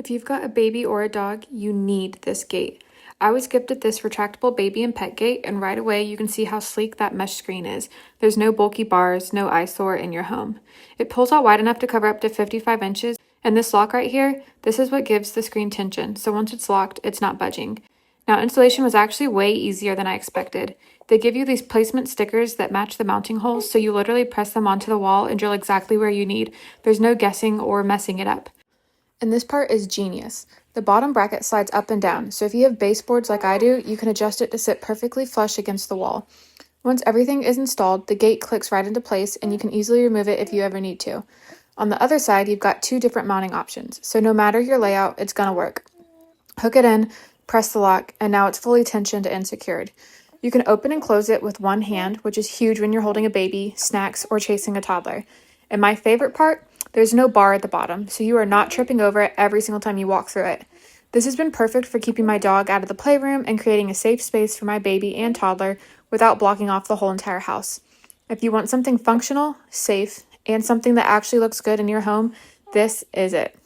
If you've got a baby or a dog, you need this gate. I was gifted this retractable baby and pet gate, and right away you can see how sleek that mesh screen is. There's no bulky bars, no eyesore in your home. It pulls out wide enough to cover up to 55 inches, and this lock right here, this is what gives the screen tension, so once it's locked, it's not budging. Now, installation was actually way easier than I expected. They give you these placement stickers that match the mounting holes, so you literally press them onto the wall and drill exactly where you need. There's no guessing or messing it up. And this part is genius. The bottom bracket slides up and down, so if you have baseboards like I do, you can adjust it to sit perfectly flush against the wall. Once everything is installed, the gate clicks right into place and you can easily remove it if you ever need to. On the other side, you've got two different mounting options, so no matter your layout, it's gonna work. Hook it in, press the lock, and now it's fully tensioned and secured. You can open and close it with one hand, which is huge when you're holding a baby, snacks, or chasing a toddler. And my favorite part, there's no bar at the bottom, so you are not tripping over it every single time you walk through it. This has been perfect for keeping my dog out of the playroom and creating a safe space for my baby and toddler without blocking off the whole entire house. If you want something functional, safe, and something that actually looks good in your home, this is it.